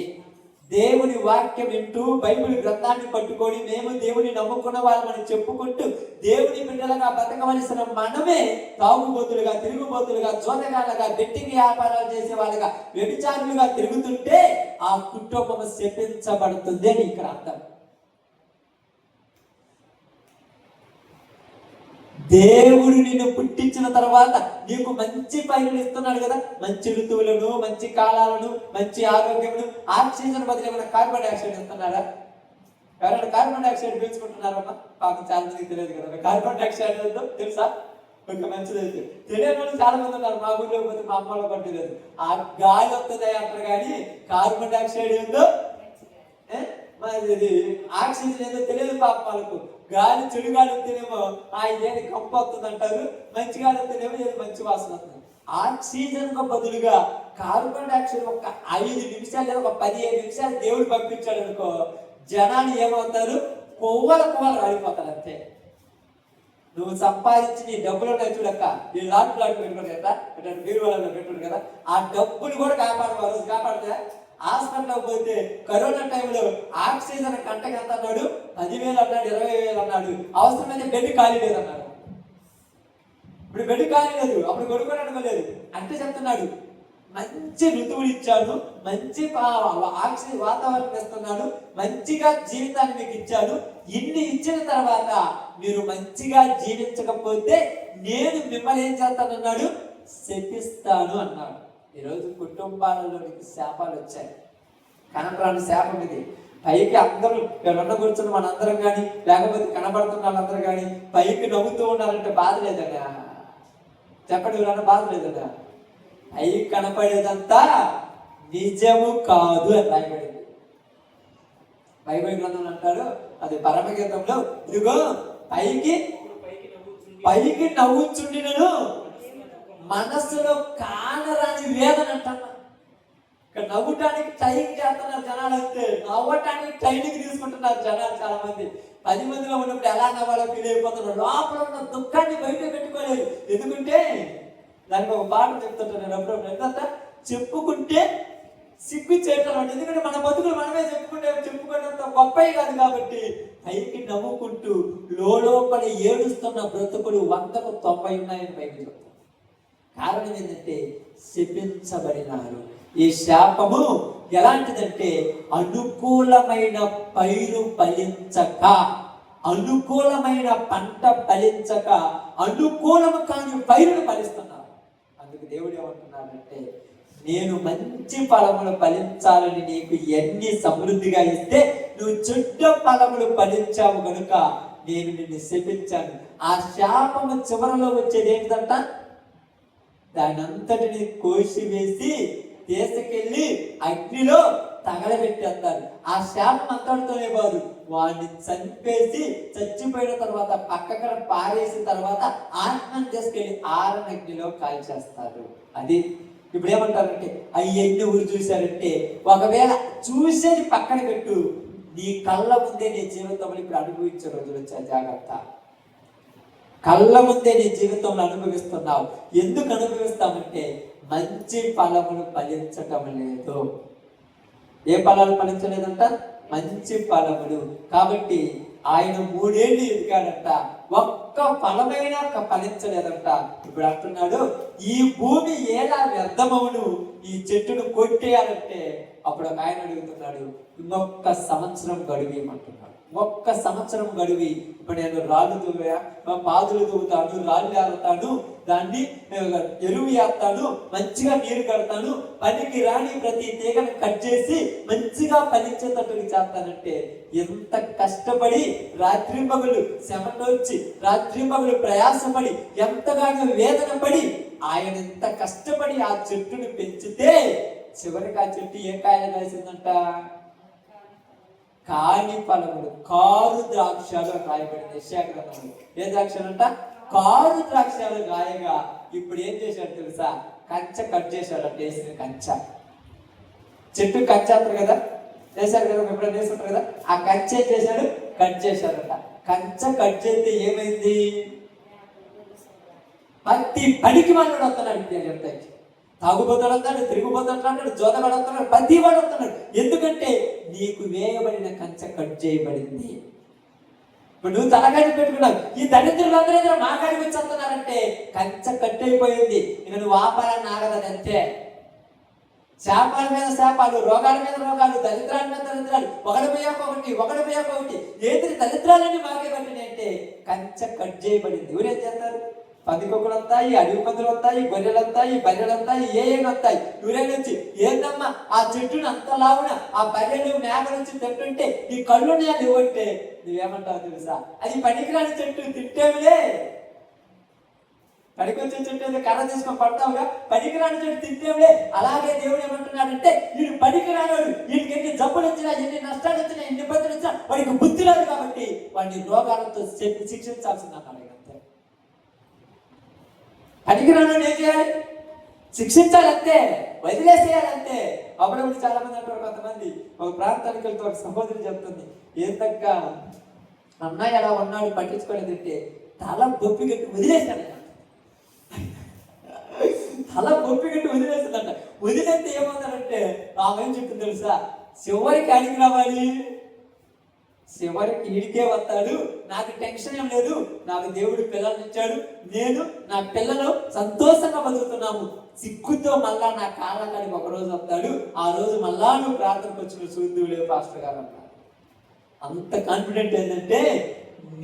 దేవుని వాక్యం వింటూ బైబిల్ గ్రంథాన్ని పట్టుకొని మేము దేవుని నమ్ముకున్న వాళ్ళని చెప్పుకుంటూ దేవుని బిడ్డలుగా బతకవలసిన మనమే తాగుబోతులుగా, తిరుగుబోతులుగా, జోదగాళ్ళగా, బెట్టింగ్ వ్యాపారాలు చేసే వాళ్ళగా, వ్యభిచారులుగా తిరుగుతుంటే ఆ కుటుంబం శపించబడుతుంది అని ఇక్కడ అర్థం. దేవుడు నిన్ను పుట్టించిన తర్వాత నీకు మంచి పైరులు ఇస్తున్నాడు కదా, మంచి ఋతువులను, మంచి కాలాలను, మంచి ఆరోగ్యమును. ఆక్సిజన్ బదులు ఏమైనా కార్బన్ డైఆక్సైడ్ ఇస్తున్నాడా? ఎవరైనా కార్బన్ డైఆక్సైడ్ పీల్చుకుంటున్నారమ్మా? పాపం చాలా మందికి తెలియదు కదా కార్బన్ డైఆక్సైడ్ ఏంటో తెలుసా? ఒక మంచిది అయితే తెలియని వాళ్ళు చాలా మంది ఉన్నారు. మా ఊళ్ళో పోతే మా అమ్మలో పట్టలేదు. ఆ గాలి వస్తుంది అంటారు కానీ కార్బన్ డైఆక్సైడ్ ఏందో, ఇది ఆక్సిజన్ ఏదో తెలియదు పాప వాళ్ళకు. గాలి చెడు గాలి వస్తేనేమో ఇదేది కంప వస్తుంది అంటారు, మంచి గాలి వస్తేనేమో ఏది మంచి వాసన వస్తుంది. ఆక్సిజన్ కు బదులుగా కార్బన్ డైఆక్సైడ్ ఒక 5 నిమిషాలు లేదా ఒక 15 నిమిషాలు దేవుడు పంపించాడు అనుకో, జనాలు ఏమవుతారు? కొవ్వలు రాలిపోతారు అంతే. నువ్వు సంపాదించి నీ డబ్బులు ఉంటాయి చూడక్క, ఈ లాట్లు పెట్టుకోడు కదా, బీరు వాళ్ళలో పెట్టుకోడు కదా, ఆ డబ్బులు కూడా కాపాడుతా. హాస్పిటల్కి పోతే కరోనా టైంలో ఆక్సిజన్ గంటకి ఎంత అన్నాడు? 10,000 అన్నాడు, 20,000 అన్నాడు. అవసరమైతే బెడ్ ఖాళీ లేదు అన్నాడు. ఇప్పుడు బెడ్ ఖాళీ లేదు, అప్పుడు కొడుకొని అనుకోలేదు. అంటే చెప్తున్నాడు, మంచి ఋతువులు ఇచ్చాడు, మంచి ఆక్సిజన్ వాతావరణం ఇస్తున్నాడు, మంచిగా జీవితాన్ని మీకు ఇచ్చాడు. ఇన్ని ఇచ్చిన తర్వాత మీరు మంచిగా జీవించకపోతే నేను మిమ్మల్ని ఏం చేస్తానన్నాడు? శపిస్తాను అన్నాడు. ఈరోజు కుటుంబాలలోనికి శాపాలు వచ్చాయి. కనపరాని శాపం ఇది. పైకి అందరూ ఇక్కడ కూర్చున్న మనందరం కానీ, లేకపోతే కనబడుతున్న వాళ్ళందరూ కానీ పైకి నవ్వుతూ ఉన్నారంటే బాధ లేదన్నా? చెప్పండి, ఎవరన్నా బాధ లేదన్నా? పైకి కనపడేదంతా నిజము కాదు అని రాయబడింది. బైబిల్ గ్రంథంలో అంటారు, అది పరమగీతంలో, ఇదిగో పైకి నవ్వుచుండినను మనస్సులో కానరాని వేదన అంటున్నా. ఇక్కడ నవ్వటానికి ట్రైనింగ్ చేస్తున్నారు జనాలు, అంతే. నవ్వటానికి ట్రైనింగ్ తీసుకుంటున్నారు జనాలు చాలా మంది. 10 మందిలో ఉన్నప్పుడు ఎలా నవ్వాలో ఫీల్ అయిపోతున్నారు. లోపల ఉన్న దుఃఖాన్ని బయట పెట్టుకోలేదు. ఎందుకంటే దానికి ఒక పాట చెప్తుంటాను నేను అప్పుడప్పుడు. ఎంత చెప్పుకుంటే సిగ్గు చేయటం. ఎందుకంటే మన బతుకులు మనమే చెప్పుకునేంత గొప్పవి కాదు కాబట్టి పైకి నవ్వుకుంటూ లోపల ఏడుస్తున్న బ్రతుకులు 100కు 90 ఉన్నాయని బైబిల్ చెప్తారు. కారణం ఏంటంటే శపించబడినారు. ఈ శాపము ఎలాంటిదంటే అనుకూలమైన పైరు ఫలించక, అనుకూలమైన పంట ఫలించక అనుకూలము కాని పైరును ఫలిస్తున్నారు. అందుకు దేవుడు ఏమంటున్నాడంటే, నేను మంచి ఫలములు ఫలించాలని నీకు ఎన్ని సమృద్ధిగా ఇస్తే నువ్వు చెడ్డ ఫలములు ఫలించావు కనుక నేను నిన్ను శపించాను. ఆ శాపము చివరలో వచ్చేది ఏంటంట, దాని అంతటిని కోసివేసి తీసుకెళ్ళి అగ్నిలో తగలబెట్టేస్తారు. ఆ శాపం అంతటితోనే కాదు, వాడిని చంపేసి చచ్చిపోయిన తర్వాత పక్కన పారేసిన తర్వాత ఆత్మను తీసుకెళ్ళి అగ్నిలో కాల్చేస్తారు. అది ఇప్పుడు ఏమంటారంటే, ఎన్ని ఊరు చూశారంటే, ఒకవేళ చూసేది పక్కన పెట్టు, నీ కళ్ళ ముందే నీ జీవితంలో ఇప్పుడు అనుభవించే రోజులు వచ్చా, జాగ్రత్త. కళ్ళ ముందే నీ జీవితంలో అనుభవిస్తున్నావు. ఎందుకు అనుభవిస్తామంటే మంచి ఫలములు ఫలించటం లేదు. ఏ ఫలాలు ఫలించలేదంట? మంచి ఫలములు. కాబట్టి ఆయన 3 ఏళ్ళు ఎదిగాడంట, ఒక్క ఫలమైన ఫలించలేదంట. ఇప్పుడు అంటున్నాడు, ఈ భూమి ఎలా వ్యర్థమవును, ఈ చెట్టును కొట్టేయాలంటే అప్పుడు ఆయన అడుగుతున్నాడు, ఇంకొక సంవత్సరం గడువేయమంటున్నాడు. ఒక్క సంవత్సరం గడివి ఇప్పుడు నేను రాళ్ళు దువ్వా, పాదులు దువ్వుతాను, రాళ్ళు ఏరుతాను, దాన్ని ఎరువు వేస్తాను, మంచిగా నీరు కడతాను, పనికి రాని ప్రతి తీగను కట్ చేసి మంచిగా ఫలించేటట్టుగా చేస్తానంటే, ఎంత కష్టపడి రాత్రింబగలు శ్రమటొచ్చి రాత్రింబగలు ప్రయాసపడి ఎంతగానో వేదన పడి ఆయన ఎంత కష్టపడి ఆ చెట్టును పెంచితే చివరికి ఆ చెట్టు ఏ కాయలు కాసిందంట? కాని ఫలములు, కారు ద్రాక్షలు రాయబడింది యెషయా గ్రంథంలో. ఏ ద్రాక్షలు అంట? కారు ద్రాక్షలు రాయగా ఇప్పుడు ఏం చేశాడు తెలుసా? కంచె కట్ చేశాడు. వేసిన కంచె, చెట్టు కంచె అంటారు కదా, వేశారు కదా, ఎప్పుడైనా వేసుకుంటారు కదా, ఆ కంచె చేశాడు, కట్ చేశాడట. కంచె కట్ చేస్తే ఏమైంది? ప్రతి పనికి వాళ్ళు వస్తున్నాడు. చెప్తాయి, తాగుబోతాడు వస్తాడు, తిరుగుబోతాడు అంటాడు, జోతగాడు వస్తున్నాడు, ప్రతి వాడు వస్తున్నాడు. ఎందుకంటే నీకు వేయబడిన కంచె కట్ చేయబడింది. ఇప్పుడు నువ్వు తలకాడి పెట్టుకున్నావు, ఈ దరిద్రులందరూ మా కాడికి వచ్చి వస్తున్నారంటే కంచె కట్ అయిపోయింది. ఇక నువ్వు ఆపాలని ఆగదు, అంతే. శాపాల మీద శాపాలు, రోగాల మీద రోగాలు, దరిద్రాల మీద దరిద్రాలు, ఒకటి పోయాక ఒకటి. ఏది దరిద్రాలన్నీ మాకే పట్టినాయి అంటే కంచె కట్ చేయబడింది. ఎవరేం చేస్తారు? పందికొక్కులు వస్తాయి, అడవి పందులు వస్తాయి, గొర్రెలు వస్తాయి, బర్రెలు వస్తాయి, ఏం వస్తాయి. ఊరేళ్ళు వచ్చి, ఏందమ్మా ఆ చెట్టును అంత లావున ఆ బర్రెలు మేకలు వచ్చి తింటుంటే ఈ కళ్ళు ఇవ్వంటే నువ్వేమంటావు తెలుసా? అది పనికిరాని చెట్టు, తింటేమిలే. పనికొచ్చే చెట్టు అయితే కర్ర తీసుకొని పడతావుగా, పనికిరాని చెట్టు తింటేమిలే. అలాగే దేవుడు ఏమంటున్నాడంటే, వీడు పనికిరాడు, వీడికి ఎన్ని జబ్బులు వచ్చినా, ఎన్ని నష్టాలు వచ్చినా, ఎన్ని ఇబ్బందులు వచ్చినా వాడికి బుద్ధి లేదు కాబట్టి వాడిని రోగాలతో శిక్షించాల్సిందన్నాడు. పనికిరాను ఏం చేయాలి? శిక్షించాలంతే, వదిలేసేయాలంతే. అప్పుడప్పుడు చాలా మంది అంటారు, కొంతమంది ఒక ప్రాంతానికి వెళ్తే ఒక సహోదరి చెప్తుంది, ఏంతక్క అన్నయ్య అలా ఉన్నాడు పట్టించుకోలేదంటే తల బొప్పి కట్టి వదిలేశాడు. తల బొప్పి కట్టి వదిలేసిందంట. వదిలేస్తే ఏమవుతాడంటే ఆమె ఏం చెప్తుంది తెలుసా? చివరికి అడిగి రావాలి, చివరికి ఈడికే వస్తాడు, నాకు టెన్షన్ ఏం లేదు, నాకు దేవుడు పిల్లల్ని ఇచ్చాడు, నేను నా పిల్లలు సంతోషంగా బతుకుతున్నాము, సిగ్గుతో మళ్ళా నా కాళ్ళ కాడికి ఒక రోజు వస్తాడు, ఆ రోజు మళ్ళా నువ్వు ప్రార్థనకు వచ్చిన చూద్దువు లేవు పాస్టర్ గారు అన్నారు. అంత కాన్ఫిడెంట్ ఏంటంటే,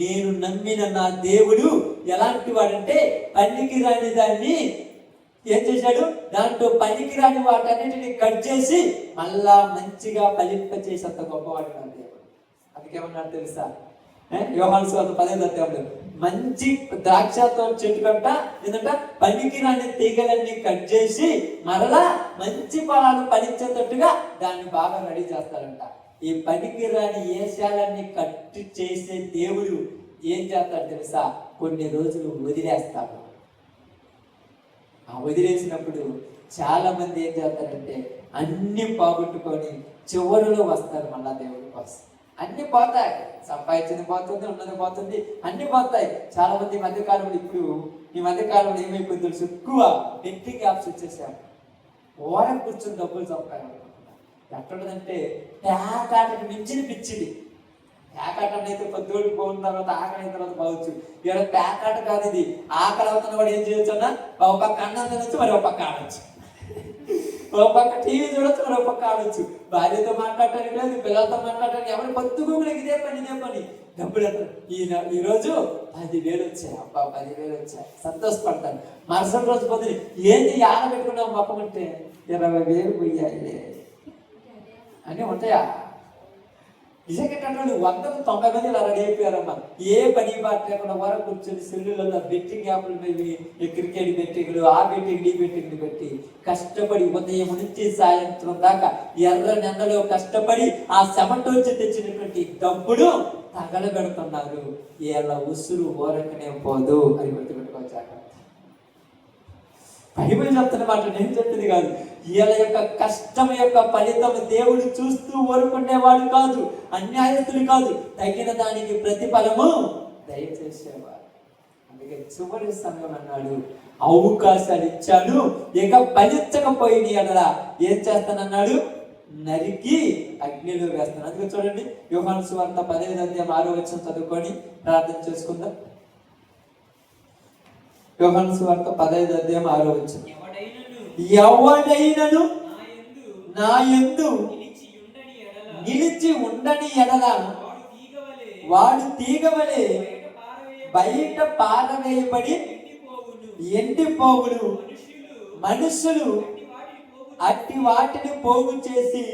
నేను నమ్మిన నా దేవుడు ఎలాంటి వాడంటే పనికి రాని దాన్ని ఏం చేశాడు? దాంట్లో పనికి రాని వాటన్నిటిని కట్ చేసి మళ్ళా మంచిగా ఫలింప చేసేంత గొప్పవాడు నా దేవుడు. అందుకేమన్నాడు తెలుసా? యోహాను సువార్త 10వ అధ్యాయంలో మంచి ద్రాక్షతో చెట్టు కంట ఏంటంట పనికి రాని తీగలన్నీ కట్ చేసి మరలా మంచి ఫలాలు ఫలించేటట్టుగా దాన్ని బాగా రెడీ చేస్తారంట. ఈ పనికి రాని ఏషాలన్నీ కట్ చేసే దేవుడు ఏం చేస్తాడు తెలుసా? కొన్ని రోజులు వదిలేస్తాడు. ఆ వదిలేసినప్పుడు చాలా మంది ఏం చేస్తారంటే అన్ని పోగొట్టుకొని చివరిలో వస్తారు మళ్ళా దేవుడి కోసం. అన్ని పోతాయి, సంపాదించింది పోతుంది, ఉన్నది పోతుంది, అన్ని పోతాయి. చాలా మంది ఈ మధ్యకాలంలో ఈ మధ్యకాలంలో ఏమైపోయింది తెలుసు? ఎక్కువ బెట్టింగ్ యాప్స్ వచ్చేసారు. ఓరం కూర్చొని డబ్బులు సంపాదించాలి. ఎక్కడంటే ప్యాకాటకు మించిన పిచ్చిది. ప్యాకాట అయితే పొద్దుడు పోయిన తర్వాత ఆకలి అయిన తర్వాత బావచ్చు. ఇక్కడ ప్యాకాట కాదు ఇది. ఆకలి అవుతున్న వాడు ఏం చేయొచ్చు అన్న, ఒక పక్క అన్నం తినొచ్చు, మరి ఒక పక్క ఆడచ్చు. ఒక పక్క టీవీ చూడొచ్చు, మరో పక్క ఆడొచ్చు. భార్యతో మాట్లాడటానికి లేదు, పిల్లలతో మాట్లాడటానికి ఎవరి పొత్తుకోగలికి ఇదే పని. డబ్బులు ఈరోజు 10,000 వచ్చాయి, అబ్బా 10,000 వచ్చాయి, సంతోషపడతాను. మరుసటి రోజు పొద్దున ఏంటి ఆడబెట్టుకున్నాం మొక్కమంటే 20,000 పోయాయి అని ఉంటాయా? నిజంగా 190 మంది ఇలా రెడీ అయిపోయారమ్మా. ఏ పని బాట లేకుండా వరకు కూర్చొని సెల్లులలో బెట్టింగ్ యాప్లు క్రికెట్ బెట్టింగ్లు, ఆ బెట్టింగ్లు ఈ బెట్టింగ్లు పెట్టి కష్టపడి ఉదయం నుంచి సాయంత్రం దాకా ఎర్ర నెలలో కష్టపడి ఆ చెమట వచ్చి తెచ్చినటువంటి డబ్బులు తగలబెడుతున్నారు. వీళ్ళ ఉసురు ఊరకనే పోదు అని గుర్తుపెట్టుకోవచ్చాక. బైబిల్ చెప్తున్న మాట నేను చెప్పింది కాదు. వీళ్ళ యొక్క కష్టం యొక్క ఫలితం దేవుడు చూస్తూ ఊరుకునేవాడు కాదు, అన్యాయస్తుడు కాదు, తగిన దానికి ప్రతిఫలము దయచేసేవాడు. అందుకే చివరి సమయం అన్నాడు, అవకాశాలు ఇచ్చాను, ఇక ఫలించకపోయిన ఎడల ఏం చేస్తానన్నాడు, నరికి అగ్నిలో వేస్తాను. అందుకే చూడండి, యోహాను సువార్త 15:6 చదువుకొని ప్రార్థన చేసుకుందాం. యోహాను సువార్త 15:6 ఎవడైనను నా యందు నిలిచి ఉండని ఎడల వాడు తీగవలే బయట పారవేయబడి ఎండిపోవును. మనుషులు అట్టి వాటిని పోగు చేసి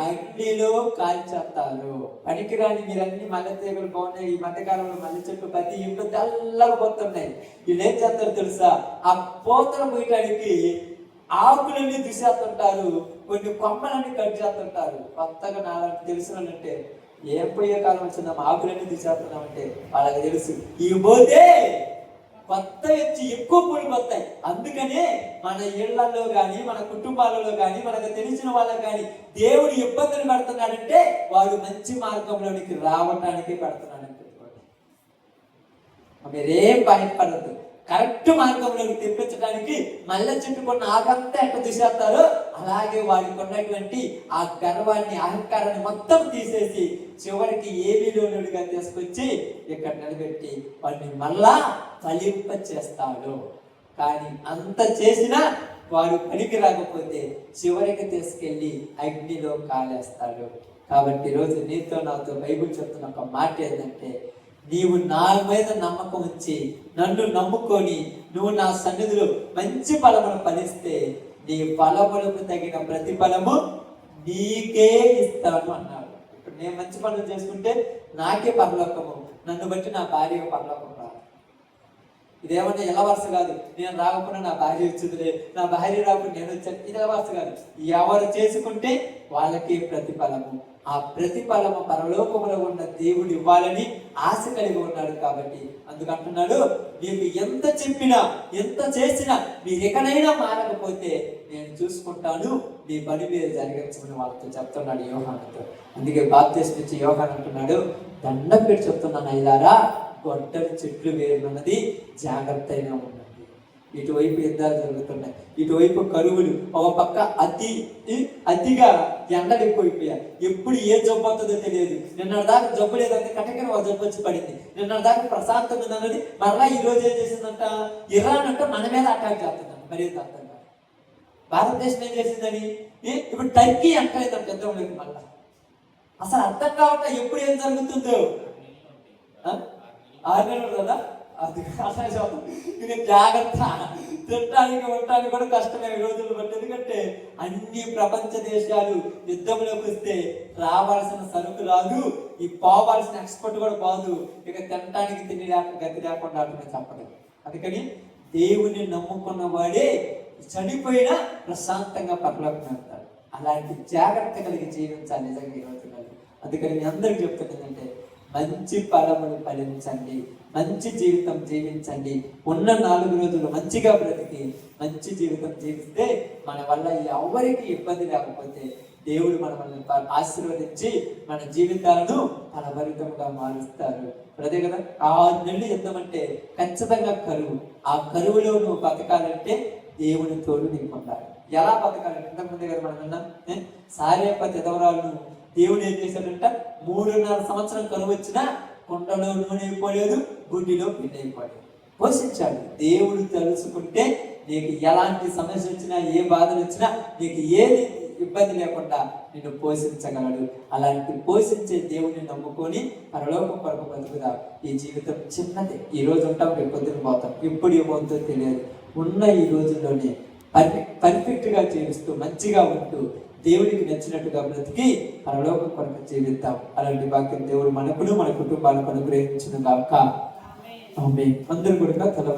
అగ్నిలో కాల్చేస్తారు. పనికిరాని మీరన్నీ మల్లె తీగలు బాగున్నాయి. ఈ మధ్యకాలంలో మల్లె చెట్టు ప్రతి ఇంట్లో తెల్లగా పోతున్నాయి. వీళ్ళు ఏం చేస్తారు తెలుసా, ఆ పోతలు పోయటానికి ఆకులన్నీ తీసేస్తుంటారు, కొన్ని కొమ్మలన్నీ కట్ చేస్తుంటారు. కొత్తగా నాలుగు తెలిసినంటే ఏం పోయే కాలం వచ్చిందా, ఆకులన్నీ తీసేస్తున్నామంటే వాళ్ళకి తెలుసు ఇవి పోతే కొత్త వచ్చి ఎక్కువ పురుగు వస్తాయి. అందుకనే మన ఇళ్లలో కానీ మన కుటుంబాలలో కానీ మనకు తెలిసిన వాళ్ళకి కానీ దేవుడు ఇబ్బందులు పెడుతున్నాడంటే వాడు మంచి మార్గంలోనికి రావటానికి పెడుతున్నాడని చెప్పుకోండి. మీరేం భయపడద్దు. కరెక్ట్ మార్గంలోకి తెప్పించడానికి మల్లె చెట్టుకున్న ఆకంతా ఎట్లా తీసేస్తారో అలాగే వాడికి ఉన్నటువంటి ఆ గర్వాన్ని, అహంకారాన్ని మొత్తం తీసేసి చివరికి ఏమీలోనుడిగా తీసుకొచ్చి ఇక్కడ నిలబెట్టి వాడిని మళ్ళా ఫలింప చేస్తాడు. కానీ అంత చేసినా వాడు పనికి రాకపోతే చివరికి తీసుకెళ్ళి అగ్నిలో కాలేస్తాడు. కాబట్టి ఈరోజు నీతో నాతో బైబిల్ చెప్తున్న ఒక మాట ఏంటంటే, నీవు నా మీద నమ్మకం ఉంచి నన్ను నమ్ముకొని నువ్వు నా సన్నిధిలో మంచి ఫలమును ఫలిస్తే నీ ఫలములకు తగిన ప్రతిఫలము నీకే ఇస్తాను అన్నాడు. ఇప్పుడు నేను మంచి పనులు చేసుకుంటే నాకే పరలోకము, నన్ను బట్టి నా భార్య పరలోకం రాదు. ఇదేమన్నా ఎలా వరుస కాదు, నేను రాకపోయినా నా భార్య వచ్చిందిలే, నా భార్య రాకుండా నేను వచ్చాను, ఇది ఎలా వరుస కాదు. ఎవరు చేసుకుంటే వాళ్ళకి ప్రతిఫలము, ఆ ప్రతిఫలము పరలోకములో ఉన్న దేవుడు ఇవ్వాలని ఆశ కలిగి ఉన్నాడు. కాబట్టి అందుకంటున్నాడు, నీకు ఎంత చెప్పినా ఎంత చేసినా మీరు ఎక్కడైనా మారకపోతే నేను చూసుకుంటాను, నీ పని మీద జరిగించమని వాళ్ళతో చెప్తున్నాడు యోహానుతో. అందుకే బాప్తిస్మం ఇచ్చి యోహాను అంటున్నాడు, దండం పెట్టి చెప్తున్నాను అయ్యారా, గొడ్డలి చెట్లు వేరున్నది, జాగ్రత్తగా ఉండండి. ఇటువైపు యుద్ధాలు జరుగుతున్నాయి, ఇటువైపు కరువులు, ఒక పక్క అతిగా ఎండలు ఎక్కువైపోయాయి. ఎప్పుడు ఏ జబ్బు అవుతుందో తెలియదు. నిన్న దాకా జబ్బు లేదంటే కటకన ఒక జబ్బు వచ్చి పడింది. నిన్న దాకా ప్రశాంతంగా ఉందన్నది మరలా ఈ రోజు ఏం చేసిందంట, ఇరాన్ అంటే మన మీద అటాక్ చేస్తుందంట. మరీ అర్థం కాదు. భారతదేశం ఏం చేసిందని ఇప్పుడు టర్కీ అంటలేదంట యుద్ధంలోకి. మళ్ళా అసలు అర్థం కావట్లా ఎప్పుడు ఏం జరుగుతుందో. 6 నెలలు కదా, అది జాగ్రత్త. తినడానికి ఉండటానికి కూడా కష్టమైన రోజులు బట్టి, ఎందుకంటే అన్ని ప్రపంచ దేశాలు యుద్ధంలోకి వస్తే రావాల్సిన సరుకు రాదు, ఈ పోవాల్సిన ఎక్స్పోర్ట్ కూడా పోదు. ఇక తినటానికి తిండి లేక గతి లేకుండా అంటున్నా చెప్పడం. అందుకని దేవుని నమ్ముకున్న వాడే చనిపోయినా ప్రశాంతంగా పరలోకం వెళ్తాడు. అలాంటి జాగ్రత్త కలిగి జీవించాలి నిజంగా ఈ రోజులలో. అందుకని మీ అందరికి చెప్తున్నది ఏంటంటే, మంచి ఫలములు ఫలించండి, మంచి జీవితం జీవించండి. ఉన్న 4 రోజులు మంచిగా బ్రతికి మంచి జీవితం జీవిస్తే మన వల్ల ఎవరికి ఇబ్బంది లేకపోతే దేవుడు మనల్ని ఆశీర్వదించి మన జీవితాలను ఫలభరితంగా మారుస్తారు. అదే కదా, 6 నెలలు యుద్ధమంటే ఖచ్చితంగా కరువు. ఆ కరువులో నువ్వు బతకాలంటే దేవుని తోడు నీకు ఉండాలి. ఎలా బతకాలంటే ఇంతకుముందే కదా మనం విన్నాం, సారేపతి ఎదవరాలను దేవుడు ఏం చేశాడంట, 3.5 సంవత్సరం కరువు వచ్చినా కుండలో నూనె అయిపోలేదు, గుడ్డిలో పిండి అయిపోలేదు, పోషించాడు. దేవుడు తలుసుకుంటే నీకు ఎలాంటి సమస్య వచ్చినా, ఏ బాధలు వచ్చినా, నీకు ఏది ఇబ్బంది లేకుండా నిన్ను పోషించగలడు. అలాంటి పోషించే దేవుని నమ్ముకొని పరలోకం కొరకు బ్రతుకుదాం. ఈ జీవితం చిన్నది, ఈ రోజు ఉంటాం, రేపు పొద్దున పోతాం, ఎప్పుడు ఏమవుతుందో తెలియదు. ఉన్న ఈ రోజుల్లోనే పర్ఫెక్ట్గా జీవిస్తూ, మంచిగా ఉంటూ, దేవుడికి నచ్చినట్టుగా బ్రతికి పరలోకం కొరకు జీవిద్దాం. అలాంటి వాక్యం దేవుడు మనకును మన కుటుంబాలకు అనుగ్రహించును గాక. ఆమేన్. అందరూ కూడా తల